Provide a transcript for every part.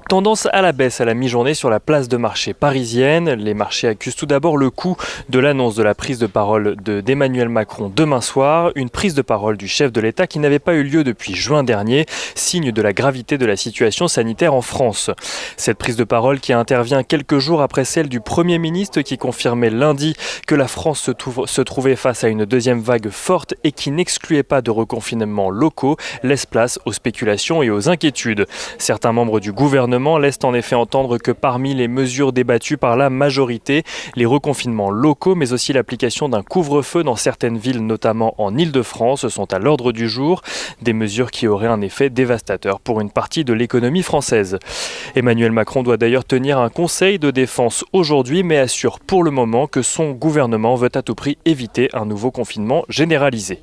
Tendance à la baisse à la mi-journée sur la place de marché parisienne. Les marchés accusent tout d'abord le coup de l'annonce de la prise de parole d'Emmanuel Macron demain soir. Une prise de parole du chef de l'État qui n'avait pas eu lieu depuis juin dernier, signe de la gravité de la situation sanitaire en France. Cette prise de parole qui intervient quelques jours après celle du Premier ministre qui confirmait lundi que la France se trouvait face à une deuxième vague forte et qui n'excluait pas de reconfinements locaux, laisse place aux spéculations et aux inquiétudes. Certains membres du gouvernement laisse en effet entendre que parmi les mesures débattues par la majorité, les reconfinements locaux mais aussi l'application d'un couvre-feu dans certaines villes, notamment en Île-de-France, sont à l'ordre du jour. Des mesures qui auraient un effet dévastateur pour une partie de l'économie française. Emmanuel Macron doit d'ailleurs tenir un conseil de défense aujourd'hui mais assure pour le moment que son gouvernement veut à tout prix éviter un nouveau confinement généralisé.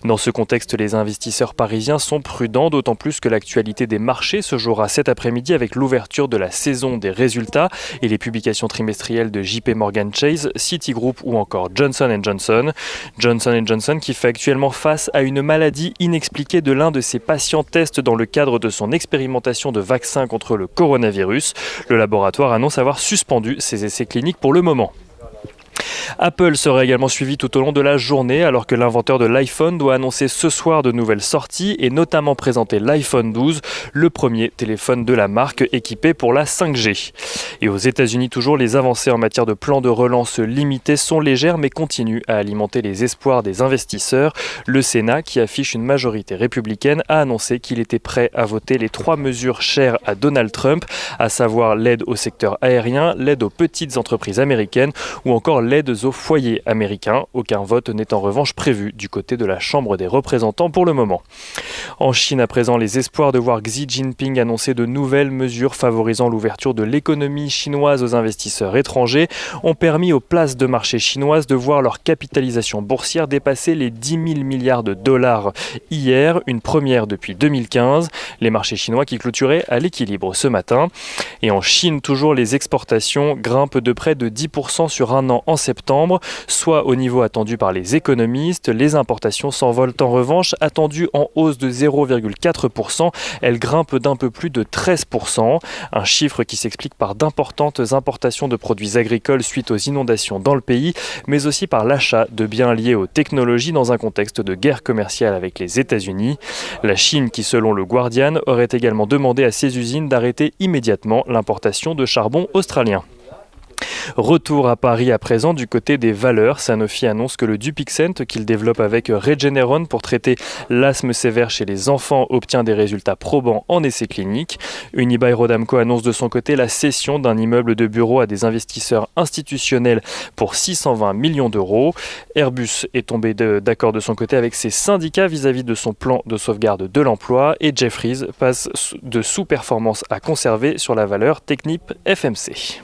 Dans ce contexte, les investisseurs parisiens sont prudents, d'autant plus que l'actualité des marchés se jouera cet après-midi avec l'ouverture de la saison des résultats et les publications trimestrielles de JP Morgan Chase, Citigroup ou encore Johnson & Johnson. Johnson & Johnson qui fait actuellement face à une maladie inexpliquée de l'un de ses patients test dans le cadre de son expérimentation de vaccin contre le coronavirus. Le laboratoire annonce avoir suspendu ses essais cliniques pour le moment. Apple sera également suivi tout au long de la journée alors que l'inventeur de l'iPhone doit annoncer ce soir de nouvelles sorties et notamment présenter l'iPhone 12, le premier téléphone de la marque équipé pour la 5G. Et aux États-Unis, toujours, les avancées en matière de plan de relance limité sont légères mais continuent à alimenter les espoirs des investisseurs. Le Sénat, qui affiche une majorité républicaine, a annoncé qu'il était prêt à voter les 3 mesures chères à Donald Trump, à savoir l'aide au secteur aérien, l'aide aux petites entreprises américaines ou encore l'aide aux foyers américains. Aucun vote n'est en revanche prévu du côté de la Chambre des représentants pour le moment. En Chine, à présent, les espoirs de voir Xi Jinping annoncer de nouvelles mesures favorisant l'ouverture de l'économie chinoise aux investisseurs étrangers ont permis aux places de marché chinoises de voir leur capitalisation boursière dépasser les 10 000 milliards de dollars hier, une première depuis 2015. Les marchés chinois qui clôturaient à l'équilibre ce matin. Et en Chine, toujours, les exportations grimpent de près de 10% sur un an en septembre, soit au niveau attendu par les économistes. Les importations s'envolent en revanche, attendues en hausse de 0,4%. Elles grimpent d'un peu plus de 13%. Un chiffre qui s'explique par d'importantes importations de produits agricoles suite aux inondations dans le pays, mais aussi par l'achat de biens liés aux technologies dans un contexte de guerre commerciale avec les États-Unis. La Chine, qui selon le Guardian, aurait également demandé à ses usines d'arrêter immédiatement l'importation de charbon australien. Retour à Paris à présent du côté des valeurs. Sanofi annonce que le Dupixent qu'il développe avec Regeneron pour traiter l'asthme sévère chez les enfants obtient des résultats probants en essais cliniques. Unibail-Rodamco annonce de son côté la cession d'un immeuble de bureau à des investisseurs institutionnels pour 620 millions d'euros. Airbus est tombé d'accord de son côté avec ses syndicats vis-à-vis de son plan de sauvegarde de l'emploi et Jefferies passe de sous-performance à conserver sur la valeur Technip FMC.